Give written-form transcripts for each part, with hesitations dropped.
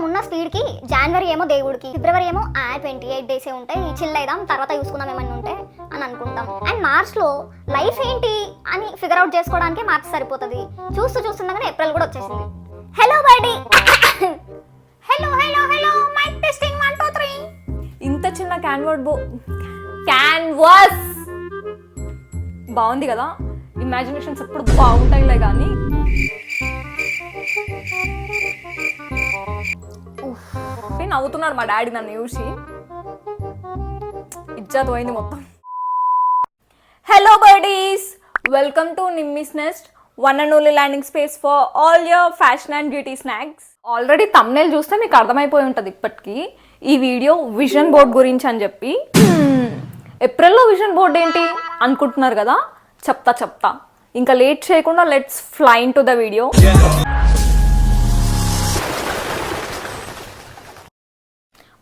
ఉన్న స్పీడ్కి జనవరి ఏమో దేవుడికి, ఫిబ్రవరి ఏమో 28 డేసే ఉంటాయి, చిల్ అయిదాం తర్వాత చూసుకుందాం ఏమన్నా ఉంటే అని అనుకుంటాం. అండ్ మార్చ్లో లైఫ్ ఏంటి అని ఫిగర్ అవుట్ చేసుకోవడానికి మార్చ్ సరిపోతుంది. చూస్తుండగానే ఏప్రిల్ కూడా వచ్చేసింది. Hello birdie. Hello hello hello mike testing 1 2 3. ఇంత చిన్న క్యాన్వాస్ బాగుంది కదా. ఇమాజినేషన్స్ ఎప్పుడు బాగుంటాయిలే కానీ నవ్వుతున్నాడు మా డాడీ నన్ను చూసి. ఇజ్జత్ పోయింది మొత్తం. Hello birdies, welcome to Nimmi's nest, one and only landing space for all your fashion and beauty snacks. Already thumbnail చూస్తే మీకు అర్థమైపోయి ఉంటుంది ఇప్పటికీ ఈ వీడియో విజన్ బోర్డ్ గురించి అని చెప్పి. ఏప్రిల్లో విజన్ బోర్డ్ ఏంటి అనుకుంటున్నారు కదా, చెప్తా. ఇంకా లేట్ చేయకుండా let's fly in to the video.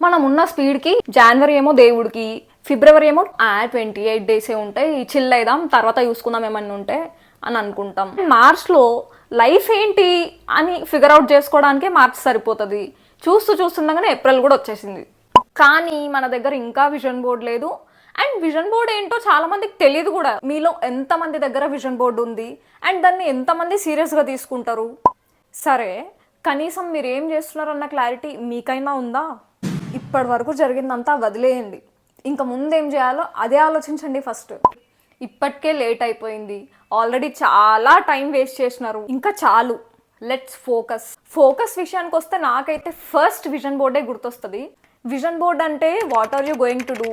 మనం ఉన్న స్పీడ్కి జనవరి ఏమో దేవుడికి, ఫిబ్రవరి ఏమో 28 డేసే ఉంటాయి, చిల్ అయిదాం తర్వాత చూసుకుందాం ఏమన్నా ఉంటే అని అనుకుంటాం. మార్చ్లో లైఫ్ ఏంటి అని ఫిగర్ అవుట్ చేసుకోవడానికే మార్చ్ సరిపోతుంది. చూస్తుండగానే ఏప్రిల్ కూడా వచ్చేసింది. కానీ మన దగ్గర ఇంకా విజన్ బోర్డ్ లేదు. అండ్ విజన్ బోర్డ్ ఏంటో చాలా మందికి తెలియదు కూడా. మీలో ఎంతమంది దగ్గర విజన్ బోర్డు ఉంది అండ్ దాన్ని ఎంతమంది సీరియస్గా తీసుకుంటారు? సరే, కనీసం మీరు ఏం చేస్తున్నారన్న క్లారిటీ మీకైనా ఉందా? ఇప్పటి వరకు జరిగిందంతా వదిలేయండి, ఇంకా ముందేం చేయాలో అదే ఆలోచించండి ఫస్ట్. ఇప్పటికే లేట్ అయిపోయింది, ఆల్రెడీ చాలా టైం వేస్ట్ చేసినారు, ఇంకా చాలు. లెట్స్ ఫోకస్ విషయానికి వస్తే నాకైతే ఫస్ట్ విజన్ బోర్డే గుర్తొస్తుంది. విజన్ బోర్డ్ అంటే what are you going to do,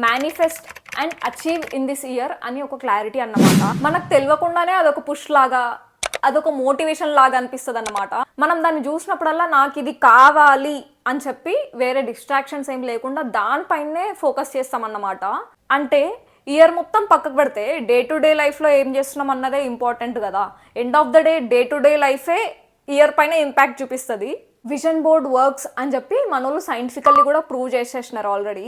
manifest and achieve in this year అని ఒక క్లారిటీ అన్నమాట. మనకు తెలియకుండానే అదొక పుష్ లాగా, అదొక మోటివేషన్ లాగా అనిపిస్తుంది అన్నమాట. మనం దాన్ని చూసినప్పుడల్లా నాకు ఇది కావాలి అని చెప్పి వేరే డిస్ట్రాక్షన్స్ ఏం లేకుండా దానిపైనే ఫోకస్ చేస్తామన్నమాట. అంటే ఇయర్ మొత్తం పక్కకు పెడితే డే టు డే లైఫ్లో ఏం చేస్తున్నాం అన్నదే ఇంపార్టెంట్ కదా. End of the day to day లైఫే ఇయర్ పైన ఇంపాక్ట్ చూపిస్తుంది. విజన్ బోర్డ్ వర్క్స్ అని చెప్పి మనోళ్ళు సైంటిఫికల్లీ కూడా ప్రూవ్ చేసేసినారు ఆల్రెడీ.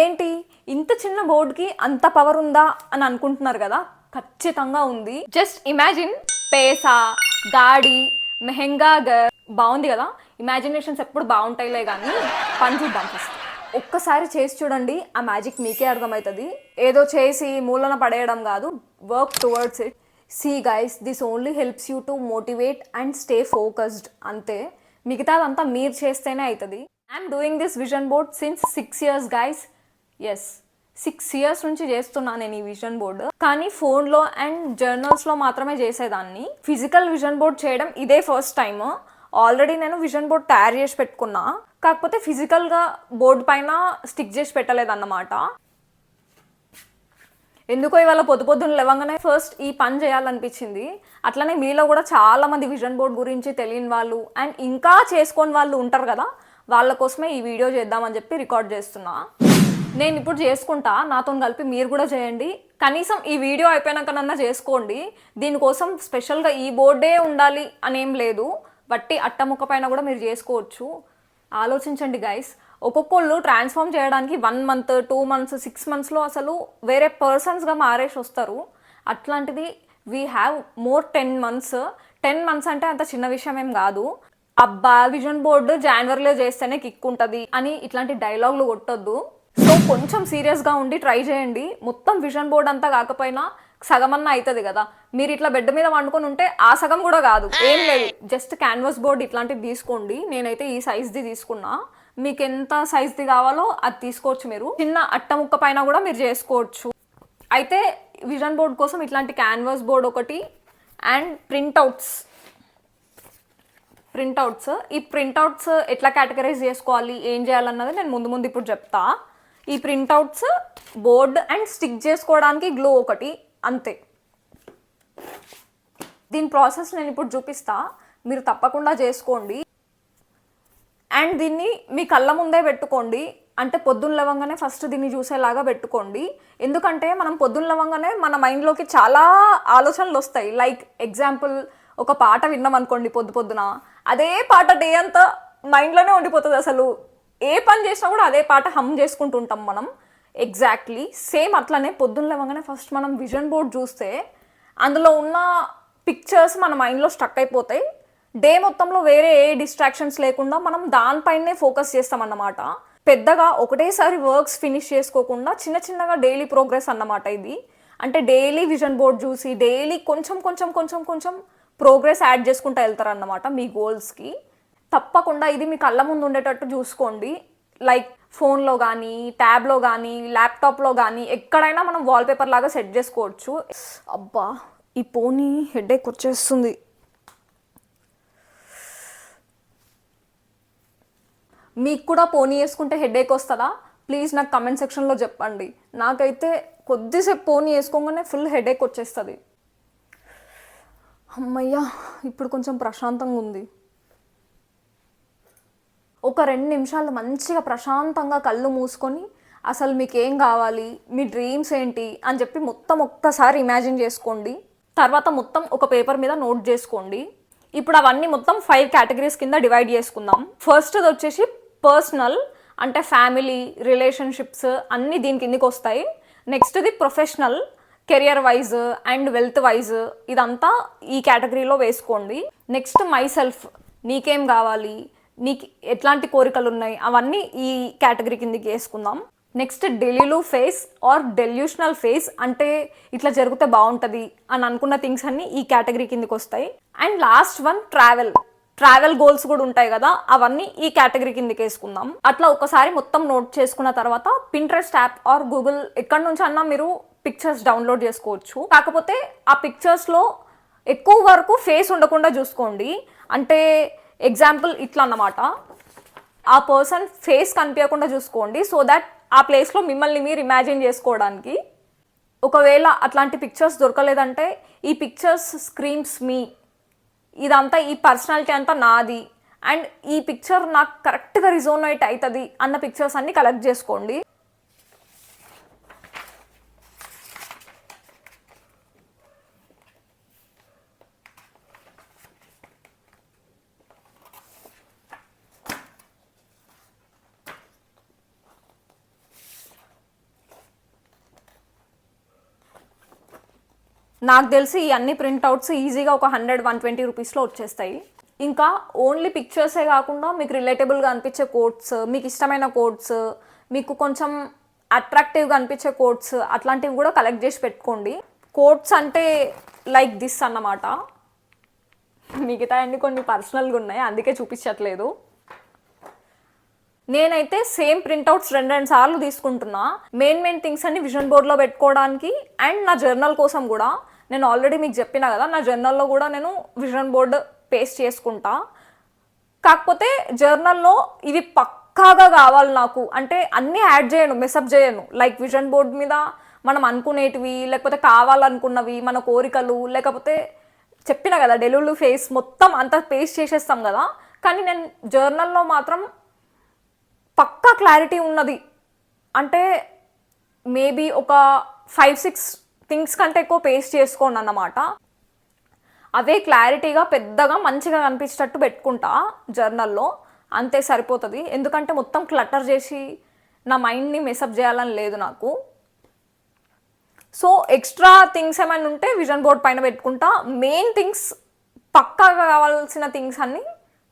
ఏంటి ఇంత చిన్న బోర్డ్కి అంత పవర్ ఉందా అని అనుకుంటున్నారు కదా, ఖచ్చితంగా ఉంది. జస్ట్ ఇమాజిన్ పేసా, గాడి, మెహంగా గర్. బాగుంది కదా, ఇమాజినేషన్స్ ఎప్పుడు బాగుంటాయిలే కానీ పని చూద్దాం ఫస్ట్. ఒక్కసారి చేసి చూడండి, ఆ మ్యాజిక్ మీకే అర్థమవుతుంది. ఏదో చేసి మూలన పడేయడం కాదు, work towards it. See guys, this only helps you to motivate and stay focused, అంతే. మిగతాదంతా మీరు చేస్తేనే అవుతుంది. I'm doing this vision board since 6 years guys. Yes, 6 years నుంచి చేస్తున్నాను నేను ఈ విజన్ బోర్డ్. కానీ ఫోన్లో అండ్ జర్నల్స్లో మాత్రమే చేసేదాన్ని. ఫిజికల్ విజన్ బోర్డ్ చేయడం ఇదే ఫస్ట్ టైం. ఆల్రెడీ నేను విజన్ బోర్డ్ తయారు చేసి పెట్టుకున్నా, కాకపోతే ఫిజికల్గా బోర్డు పైన స్టిక్ చేసి పెట్టలేదన్నమాట. ఎందుకో ఇవాళ పొద్దున్న లేవగానే ఫస్ట్ ఈ పని చేయాలనిపించింది. అట్లనే మీలో కూడా చాలా మంది విజన్ బోర్డ్ గురించి తెలియని వాళ్ళు అండ్ ఇంకా చేసుకోని వాళ్ళు ఉంటారు కదా, వాళ్ళ కోసమే ఈ వీడియో చేద్దామని చెప్పి రికార్డ్ చేస్తున్నా. నేను ఇప్పుడు చేసుకుంటా, నాతో కలిపి మీరు కూడా చేయండి. కనీసం ఈ వీడియో అయిపోయినాకనన్నా చేసుకోండి. దీనికోసం స్పెషల్గా ఈ బోర్డే ఉండాలి అనేం లేదు, బట్టి అట్టముక్క పైన కూడా మీరు చేసుకోవచ్చు. ఆలోచించండి గైస్, ఒక్కొక్కళ్ళు ట్రాన్స్ఫార్మ్ చేయడానికి 1 month 2 months 6 monthsలో అసలు వేరే పర్సన్స్గా మారేసి వస్తారు. అట్లాంటిది we have more 10 months. 10 months అంటే అంత చిన్న విషయం ఏం కాదు. అబ్బా విజన్ బోర్డు జనవరిలో చేస్తేనే కిక్ ఉంటుంది అని ఇట్లాంటి డైలాగులు కొట్టొద్దు. సో కొంచెం సీరియస్గా ఉండి ట్రై చేయండి. మొత్తం విజన్ బోర్డ్ అంతా కాకపోయినా సగమన్నా అవుతుంది కదా. మీరు ఇట్లా బెడ్ మీద వండుకొని ఉంటే ఆ సగం కూడా కాదు, ఏం లేదు. జస్ట్ క్యాన్వాస్ బోర్డ్ ఇట్లాంటివి తీసుకోండి. నేనైతే ఈ సైజ్ది తీసుకున్నా, మీకు ఎంత సైజ్ది కావాలో అది తీసుకోవచ్చు. మీరు చిన్న అట్టముక్క పైన కూడా మీరు చేసుకోవచ్చు. అయితే విజన్ బోర్డ్ కోసం ఇట్లాంటి క్యాన్వాస్ బోర్డ్ ఒకటి అండ్ ప్రింట్అవుట్స్. ఈ ప్రింట్అవుట్స్ ఎట్లా కేటగరైజ్ చేసుకోవాలి, ఏం చేయాలన్నది నేను ముందు ఇప్పుడు చెప్తా. ఈ ప్రింట్అవుట్స్, బోర్డ్ అండ్ స్టిక్ చేసుకోవడానికి గ్లూ ఒకటి, అంతే. దీని ప్రాసెస్ నేను ఇప్పుడు చూపిస్తా, మీరు తప్పకుండా చేసుకోండి. అండ్ దీన్ని మీ కళ్ళ ముందే పెట్టుకోండి. అంటే పొద్దున్న లేవగానే ఫస్ట్ దీన్ని చూసేలాగా పెట్టుకోండి. ఎందుకంటే మనం పొద్దున్న లేవగానే మన మైండ్లోకి చాలా ఆలోచనలు వస్తాయి. లైక్ ఎగ్జాంపుల్, ఒక పాట విన్నాం అనుకోండి పొద్దున, అదే పాట డే అంతా మైండ్లోనే ఉండిపోతుంది. అసలు ఏ పని చేసినా కూడా అదే పాట హమ్ చేసుకుంటుంటాం మనం. ఎగ్జాక్ట్లీ సేమ్ అట్లనే పొద్దున్న లేవగానే ఫస్ట్ మనం విజన్ బోర్డ్ చూస్తే అందులో ఉన్న పిక్చర్స్ మన మైండ్లో స్టక్ అయిపోతాయి. డే మొత్తంలో వేరే ఏ డిస్ట్రాక్షన్స్ లేకుండా మనం దానిపైనే ఫోకస్ చేస్తామన్నమాట. పెద్దగా ఒకటేసారి వర్క్స్ ఫినిష్ చేసుకోకుండా చిన్న చిన్నగా డైలీ ప్రోగ్రెస్ అన్నమాట ఇది. అంటే డైలీ విజన్ బోర్డ్ చూసి డైలీ కొంచెం కొంచెం కొంచెం కొంచెం ప్రోగ్రెస్ యాడ్ చేసుకుంటూ వెళ్తారన్నమాట మీ గోల్స్కి. తప్పకుండా ఇది మీ కళ్ళ ముందు ఉండేటట్టు చూసుకోండి. లైక్ ఫోన్లో కానీ, ట్యాబ్లో కానీ, ల్యాప్టాప్లో కానీ ఎక్కడైనా మనం వాల్పేపర్ లాగా సెట్ చేసుకోవచ్చు. అబ్బా ఈ పోనీ హెడేక్ వచ్చేస్తుంది. మీకు కూడా పోనీ వేసుకుంటే హెడేక్ వస్తుందా? ప్లీజ్ నాకు కమెంట్ సెక్షన్లో చెప్పండి. నాకైతే కొద్దిసేపు పోనీ వేసుకోగానే ఫుల్ హెడేక్ వచ్చేస్తుంది. అమ్మయ్యా ఇప్పుడు కొంచెం ప్రశాంతంగా ఉంది. ఒక 2 నిమిషాలు మంచిగా ప్రశాంతంగా కళ్ళు మూసుకొని అసలు మీకు ఏం కావాలి, మీ డ్రీమ్స్ ఏంటి అని చెప్పి మొత్తం ఒక్కసారి ఇమాజిన్ చేసుకోండి. తర్వాత మొత్తం ఒక పేపర్ మీద నోట్ చేసుకోండి. ఇప్పుడు అవన్నీ మొత్తం 5 కేటగిరీస్ కింద డివైడ్ చేసుకుందాం. ఫస్ట్ది వచ్చేసి పర్సనల్, అంటే ఫ్యామిలీ, రిలేషన్షిప్స్ అన్నీ దీని కిందకి వస్తాయి. నెక్స్ట్ది professional, career wise and wealth wise ఇదంతా ఈ కేటగిరీలో వేసుకోండి. నెక్స్ట్ మై సెల్ఫ్, నీకేం కావాలి, నీకు ఎట్లాంటి కోరికలు ఉన్నాయి అవన్నీ ఈ కేటగిరీ కిందకి వేసుకుందాం. Next delulu phase or delusional phase, అంటే ఇట్లా జరిగితే బాగుంటుంది అని అనుకున్న థింగ్స్ అన్నీ ఈ కేటగిరీ కిందకి వస్తాయి. And last one travel goals కూడా ఉంటాయి కదా, అవన్నీ ఈ కేటగిరీ కిందకి వేసుకుందాం. అట్లా ఒకసారి మొత్తం నోట్ చేసుకున్న తర్వాత పింట్రెస్ట్ యాప్ ఆర్ గూగుల్ ఎక్కడి నుంచి అన్నా మీరు పిక్చర్స్ డౌన్లోడ్ చేసుకోవచ్చు. కాకపోతే ఆ పిక్చర్స్లో ఎక్కువ వరకు ఫేస్ ఉండకుండా చూసుకోండి. అంటే ఎగ్జాంపుల్ ఇట్లా అన్నమాట, ఆ పర్సన్ ఫేస్ కనిపించకుండా చూసుకోండి, సో దట్ ఆ ప్లేస్లో మిమ్మల్ని మీరు ఇమాజిన్ చేసుకోవడానికి. ఒకవేళ అట్లాంటి పిక్చర్స్ దొరకలేదంటే ఈ పిక్చర్స్ స్క్రీమ్స్ మీ, ఇదంతా ఈ పర్సనాలిటీ అంతా నాది అండ్ ఈ పిక్చర్ నాకు కరెక్ట్గా రిజోనేట్ అవుతుంది అన్న పిక్చర్స్ అన్ని కలెక్ట్ చేసుకోండి. నాకు తెలిసి ఈ అన్ని ప్రింట్అవుట్స్ ఈజీగా ఒక 100-120 రూపీస్లో వచ్చేస్తాయి. ఇంకా ఓన్లీ పిక్చర్సే కాకుండా మీకు రిలేటబుల్గా అనిపించే కోట్స్, మీకు ఇష్టమైన కోట్స్, మీకు కొంచెం అట్రాక్టివ్గా అనిపించే కోట్స్ అట్లాంటివి కూడా కలెక్ట్ చేసి పెట్టుకోండి. కోట్స్ అంటే లైక్ దిస్ అన్నమాట. మిగతా అన్ని కొన్ని పర్సనల్గా ఉన్నాయి అందుకే చూపించట్లేదు. నేనైతే సేమ్ ప్రింట్అవుట్స్ 2 సార్లు తీసుకుంటున్నా. మెయిన్ థింగ్స్ అన్ని విజన్ బోర్డ్లో పెట్టుకోవడానికి అండ్ నా జర్నల్ కోసం కూడా. నేను ఆల్రెడీ మీకు చెప్పిన కదా, నా జర్నల్లో కూడా నేను విజన్ బోర్డ్ పేస్ట్ చేసుకుంటా. కాకపోతే జర్నల్లో ఇవి పక్కాగా కావాలి నాకు, అంటే అన్నీ యాడ్ చేయను, మెసప్ చేయను. లైక్ విజన్ బోర్డ్ మీద మనం అనుకునేటివి, లేకపోతే కావాలనుకున్నవి, మన కోరికలు, లేకపోతే చెప్పిన కదా డెలిలు ఫేస్ మొత్తం అంతా పేస్ట్ చేసేస్తాం కదా. కానీ నేను జర్నల్లో మాత్రం పక్కా క్లారిటీ ఉన్నది, అంటే మేబీ ఒక 5-6 థింగ్స్ కంటే ఎక్కువ పేస్ట్ చేసుకోండి అన్నమాట. అవే క్లారిటీగా పెద్దగా మంచిగా కనిపించేటట్టు పెట్టుకుంటా జర్నల్లో, అంతే సరిపోతుంది. ఎందుకంటే మొత్తం క్లటర్ చేసి నా మైండ్ని మెసప్ చేయాలని లేదు నాకు. సో ఎక్స్ట్రా థింగ్స్ ఏమైనా ఉంటే విజన్ బోర్డ్ పైన పెట్టుకుంటా. మెయిన్ థింగ్స్ పక్కాగా కావాల్సిన థింగ్స్ అన్నీ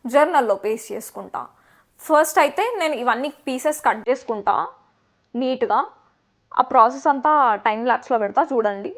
జర్నల్లో పేస్ట్ చేసుకుంటా. ఫస్ట్ అయితే నేను ఇవన్నీ పీసెస్ కట్ చేసుకుంటా నీట్గా. ఆ ప్రాసెస్ అంతా టైం ల్యాప్స్లో పెడతా చూడండి.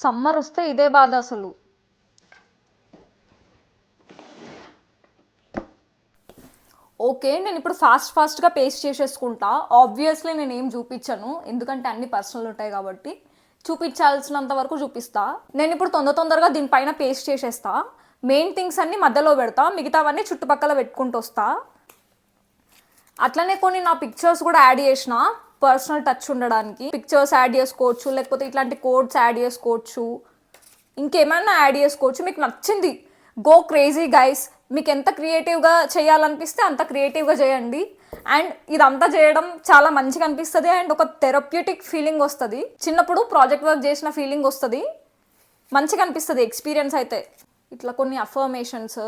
సమ్మర్ వస్తే ఇదే బాధ అసలు. ఓకే, నేను ఇప్పుడు ఫాస్ట్గా పేస్ట్ చేసేసుకుంటా. ఆబ్వియస్లీ నేను ఏం చూపించను, ఎందుకంటే అన్ని పర్సనల్ ఉంటాయి కాబట్టి. చూపించాల్సినంత వరకు చూపిస్తా. నేను ఇప్పుడు తొందరగా దీనిపైన పేస్ట్ చేసేస్తా. మెయిన్ థింగ్స్ అన్ని మధ్యలో పెడతా, మిగతావన్నీ చుట్టుపక్కల పెట్టుకుంటూ వస్తా. అట్లనే కొన్ని నా పిక్చర్స్ కూడా యాడ్ చేసిన, పర్సనల్ టచ్ ఉండడానికి. పిక్చర్స్ యాడ్ చేసుకోవచ్చు, లేకపోతే ఇట్లాంటి కోడ్స్ యాడ్ చేసుకోవచ్చు, ఇంకేమైనా యాడ్ చేసుకోవచ్చు. మీకు నచ్చింది గో క్రేజీ గైస్. మీకు ఎంత క్రియేటివ్గా చేయాలనిపిస్తే అంత క్రియేటివ్గా చేయండి. అండ్ ఇదంతా చేయడం చాలా మంచిగా అనిపిస్తుంది. అండ్ ఒక థెరప్యూటిక్ ఫీలింగ్ వస్తుంది. చిన్నప్పుడు ప్రాజెక్ట్ వర్క్ చేసిన ఫీలింగ్ వస్తుంది, మంచిగా అనిపిస్తుంది ఎక్స్పీరియన్స్ అయితే. ఇట్లా కొన్ని అఫర్మేషన్స్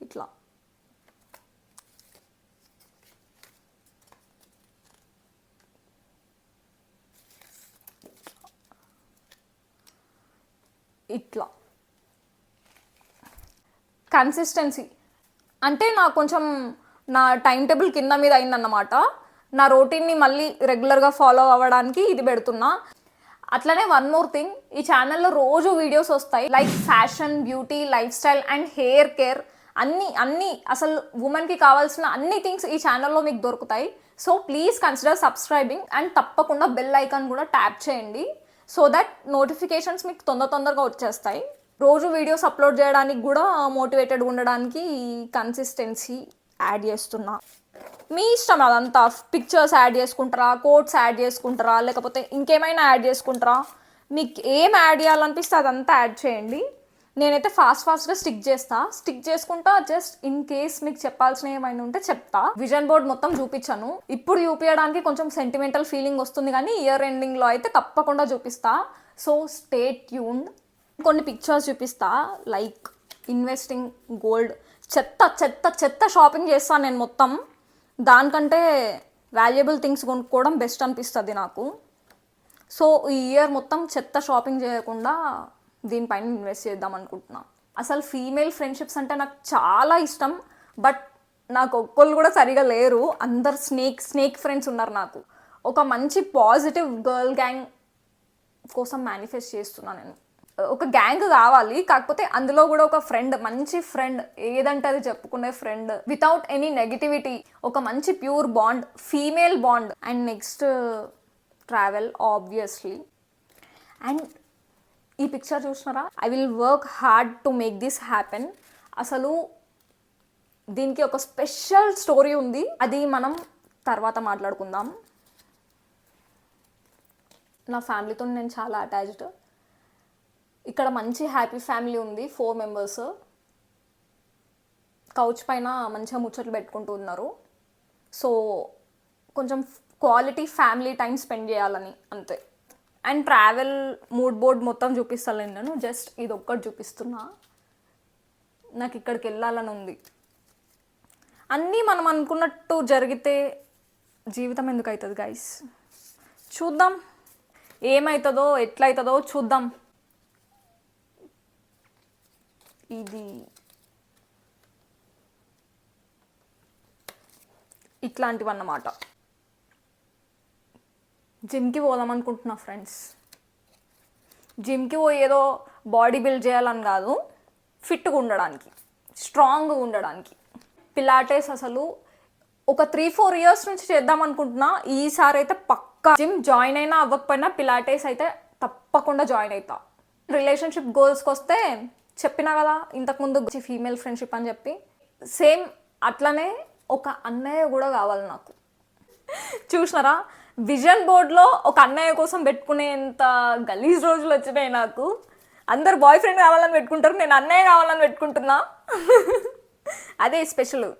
ఇట్లా ఇట్లా కన్సిస్టెన్సీ అంటే నాకు కొంచెం నా టైం టేబుల్ కింద మీద అయిందన్నమాట. నా రొటీన్ని మళ్ళీ రెగ్యులర్గా ఫాలో అవ్వడానికి ఇది పెడుతున్నా. అట్లనే వన్ మోర్ థింగ్, ఈ ఛానల్లో రోజు వీడియోస్ వస్తాయి like fashion, beauty, life style and hair care. అన్నీ అసలు ఉమెన్కి కావాల్సిన అన్ని థింగ్స్ ఈ ఛానల్లో మీకు దొరుకుతాయి. So please consider subscribing and తప్పకుండా బెల్ ఐకాన్ కూడా ట్యాప్ చేయండి, సో దట్ నోటిఫికేషన్స్ మీకు తొందరగా వచ్చేస్తాయి. రోజు వీడియోస్ అప్లోడ్ చేయడానికి కూడా మోటివేటెడ్గా ఉండడానికి కన్సిస్టెన్సీ యాడ్ చేస్తున్నా. మీ ఇష్టం అదంతా. పిక్చర్స్ యాడ్ చేసుకుంటారా, కోట్స్ యాడ్ చేసుకుంటారా, లేకపోతే ఇంకేమైనా యాడ్ చేసుకుంటారా, మీకు ఏం యాడ్ చేయాలనిపిస్తే అదంతా యాడ్ చేయండి. నేనైతే ఫాస్ట్గా స్టిక్ చేసుకుంటా. జస్ట్ ఇన్ కేస్ మీకు చెప్పాల్సిన ఏమైనా ఉంటే చెప్తా. విజన్ బోర్డ్ మొత్తం చూపించాను. ఇప్పుడు చూపించడానికి కొంచెం సెంటిమెంటల్ ఫీలింగ్ వస్తుంది, కానీ ఇయర్ ఎండింగ్లో అయితే తప్పకుండా చూపిస్తా. So stay tuned. కొన్ని పిక్చర్స్ చూపిస్తా, లైక్ ఇన్వెస్టింగ్ గోల్డ్. చెత్త షాపింగ్ చేస్తాను నేను మొత్తం. దానికంటే వాల్యుబుల్ థింగ్స్ కొనుక్కోవడం బెస్ట్ అనిపిస్తుంది నాకు. సో ఈ ఇయర్ మొత్తం చెత్త షాపింగ్ చేయకుండా దీనిపైన ఇన్వెస్ట్ చేద్దాం అనుకుంటున్నా. అసలు ఫీమేల్ ఫ్రెండ్షిప్స్ అంటే నాకు చాలా ఇష్టం, బట్ నాకు ఒక్కళ్ళు కూడా సరిగా లేరు. అందరు స్నేక్ ఫ్రెండ్స్ ఉన్నారు నాకు. ఒక మంచి పాజిటివ్ గర్ల్ గ్యాంగ్ కోసం మేనిఫెస్ట్ చేస్తున్నాను నేను. ఒక గ్యాంగ్ కావాలి, కాకపోతే అందులో కూడా ఒక ఫ్రెండ్, మంచి ఫ్రెండ్, ఏదంటే అది చెప్పుకునే ఫ్రెండ్, వితౌట్ ఎనీ నెగిటివిటీ. ఒక మంచి pure bond, female bond. And next travel obviously. And ఈ పిక్చర్ చూసినారా, I will work hard to make this happen. అసలు దీనికి ఒక స్పెషల్ స్టోరీ ఉంది, అది మనం తర్వాత మాట్లాడుకుందాం. నా ఫ్యామిలీతో నేను చాలా అటాచ్డ్. ఇక్కడ మంచి హ్యాపీ ఫ్యామిలీ ఉంది, 4 మెంబర్స్. కౌచ్ పైన మంచిగా ముచ్చట్లు పెట్టుకుంటూ ఉన్నారు. సో కొంచెం క్వాలిటీ ఫ్యామిలీ టైం స్పెండ్ చేయాలని అంతే. అండ్ ట్రావెల్ మూడ్ బోర్డ్ మొత్తం చూపిస్తాను నేను, జస్ట్ ఇది ఒక్కటి చూపిస్తున్నా. నాకు ఇక్కడికి వెళ్ళాలని ఉంది. అన్నీ మనం అనుకున్నట్టు జరిగితే జీవితం ఎందుకు అవుతుంది గైస్? చూద్దాం ఏమవుతుందో, ఎట్లయితుందో చూద్దాం. ఇది ఇట్లాంటివన్నమాట. జిమ్కి పోదాం అనుకుంటున్నా ఫ్రెండ్స్. జిమ్కి పోయి ఏదో బాడీ బిల్డ్ చేయాలని కాదు, ఫిట్గా ఉండడానికి, స్ట్రాంగ్గా ఉండడానికి. పిలాటెస్ అసలు ఒక 3-4 ఇయర్స్ నుంచి చేద్దాం అనుకుంటున్నా. ఈసారి అయితే పక్కా జిమ్ జాయిన్ అయినా అవ్వకపోయినా పిలాటెస్ అయితే తప్పకుండా జాయిన్ అవుతా. రిలేషన్షిప్ గోల్స్కి వస్తే చెప్పినా కదా ఇంతకుముందు ఫీమేల్ ఫ్రెండ్షిప్ అని చెప్పి, సేమ్ అట్లనే ఒక అన్నయ్య కూడా కావాలి నాకు. చూసినారా, విజన్ బోర్డ్లో ఒక అన్నయ్య కోసం పెట్టుకునేంత గలీజ్ రోజులు వచ్చినాయి నాకు. అందరు బాయ్ ఫ్రెండ్ కావాలని పెట్టుకుంటారు, నేను అన్నయ్య కావాలని పెట్టుకుంటున్నా. అదే స్పెషల్.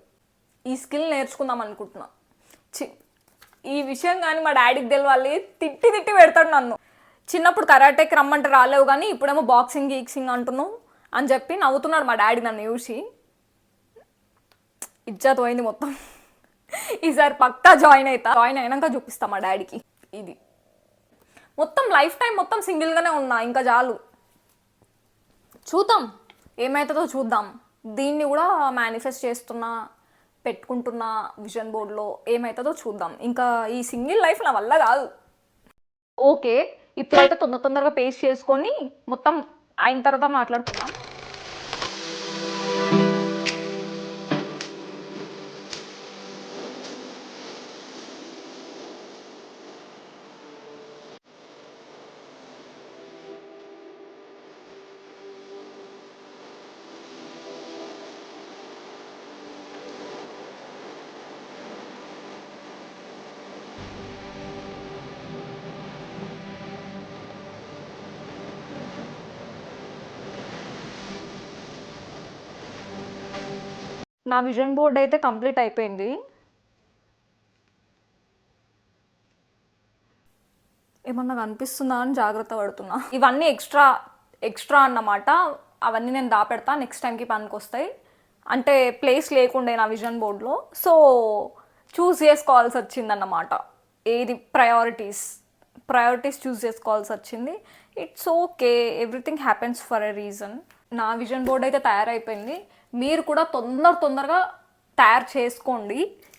ఈ స్కిల్ నేర్చుకుందాం అనుకుంటున్నా. ఈ విషయం కానీ మా డాడీకి తెలవాలి, తిట్టి పెడతాడు నన్ను. చిన్నప్పుడు కరాటేకి రమ్మంటే రాలేవు, కానీ ఇప్పుడేమో బాక్సింగ్ గీక్సింగ్ అంటున్నావు అని చెప్పి నవ్వుతున్నాడు మా డాడీ నన్ను చూసి. ఇజ్జత్ పోయింది మొత్తం. ఈసారి పక్కా జాయిన్ అయినాక చూపిస్తా మా డాడీకి. ఇది మొత్తం లైఫ్ టైం మొత్తం సింగిల్గానే ఉన్నా, ఇంకా చాలు. చూద్దాం ఏమవుతుందో చూద్దాం. దీన్ని కూడా మేనిఫెస్ట్ చేస్తున్నా, పెట్టుకుంటున్నా విజన్ బోర్డ్లో. ఏమవుతుందో చూద్దాం. ఇంకా ఈ సింగిల్ లైఫ్ నా వల్ల కాదు. ఓకే, ఇప్పుడైతే తొందరగా పేస్ట్ చేసుకొని మొత్తం అయిన తర్వాత మాట్లాడుకుందాం. నా విజన్ బోర్డ్ అయితే కంప్లీట్ అయిపోయింది. ఏమన్నా కనిపిస్తుందా అని జాగ్రత్త పడుతున్నా. ఇవన్నీ ఎక్స్ట్రా అన్నమాట. అవన్నీ నేను దాపెడతా, నెక్స్ట్ టైంకి పనికి వస్తాయి. అంటే ప్లేస్ లేకుండే నా విజన్ బోర్డ్లో, సో చూస్ చేసుకోవాల్సి వచ్చిందన్నమాట. ఏది ప్రయారిటీస్ చూస్ చేసుకోవాల్సి వచ్చింది. It's okay, everything happens for a reason. నా విజన్ బోర్డ్ అయితే తయారైపోయింది. మీరు కూడా తొందరగా తయారు చేసుకోండి,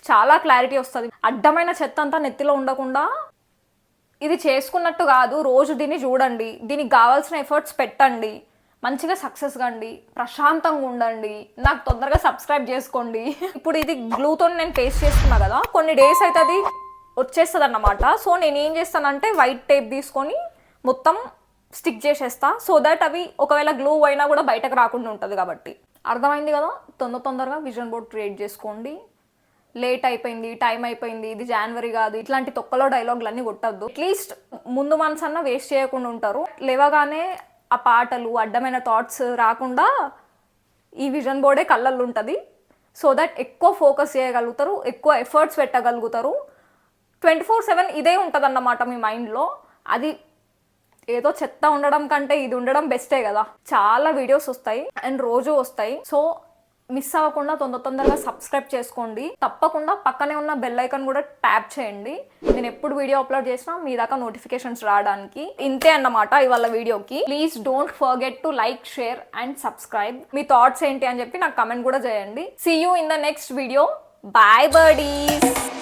చాలా క్లారిటీ వస్తుంది. అడ్డమైన చెత్త అంతా నెత్తిలో ఉండకుండా ఇది చేసుకున్నట్టు కాదు, రోజు దీన్ని చూడండి, దీనికి కావాల్సిన ఎఫర్ట్స్ పెట్టండి, మంచిగా సక్సెస్ కండి, ప్రశాంతంగా ఉండండి. నాకు తొందరగా సబ్స్క్రైబ్ చేసుకోండి. ఇప్పుడు ఇది గ్లూతో నేను పేస్ట్ చేసుకున్నా కదా, కొన్ని డేస్ అయితే అది వచ్చేస్తుంది అన్నమాట. సో నేను ఏం చేస్తానంటే వైట్ టేప్ తీసుకొని మొత్తం స్టిక్ చేసేస్తా, సో దట్ అవి ఒకవేళ గ్లూ అయినా కూడా బయటకు రాకుండా ఉంటుంది కాబట్టి. అర్థమైంది కదా? తొందరగా విజన్ బోర్డ్ క్రియేట్ చేసుకోండి. లేట్ అయిపోయింది, టైం అయిపోయింది, ఇది జనవరి కాదు, ఇట్లాంటి తొక్కలో డైలాగులు అన్నీ కొట్టద్దు. అట్లీస్ట్ ముందు మంత్స్ అన్నా వేస్ట్ చేయకుండా ఉంటారు. లేవగానే ఆ పాటలు, అడ్డమైన థాట్స్ రాకుండా ఈ విజన్ బోర్డే కళ్ళల్లో ఉంటుంది. సో దట్ ఎక్కువ ఫోకస్ చేయగలుగుతారు, ఎక్కువ ఎఫర్ట్స్ పెట్టగలుగుతారు. 24/7 ఇదే ఉంటుంది అన్నమాట మీ మైండ్లో. అది ఏదో చెత్త ఉండడం కంటే ఇది ఉండడం బెస్టే కదా. చాలా వీడియోస్ వస్తాయి అండ్ రోజు వస్తాయి. సో మిస్ అవ్వకుండా తొందరగా సబ్స్క్రైబ్ చేసుకోండి. తప్పకుండా పక్కనే ఉన్న బెల్ ఐకాన్ కూడా ట్యాప్ చేయండి, నేను ఎప్పుడు వీడియో అప్లోడ్ చేసినా మీ దాకా నోటిఫికేషన్స్ రావడానికి. ఇంతే అన్నమాట ఇవాళ వీడియోకి. Please don't forget to like, share and subscribe. మీ థాట్స్ ఏంటి అని చెప్పి నాకు కమెంట్ కూడా చేయండి. See you in the next video. Bye బర్డీస్.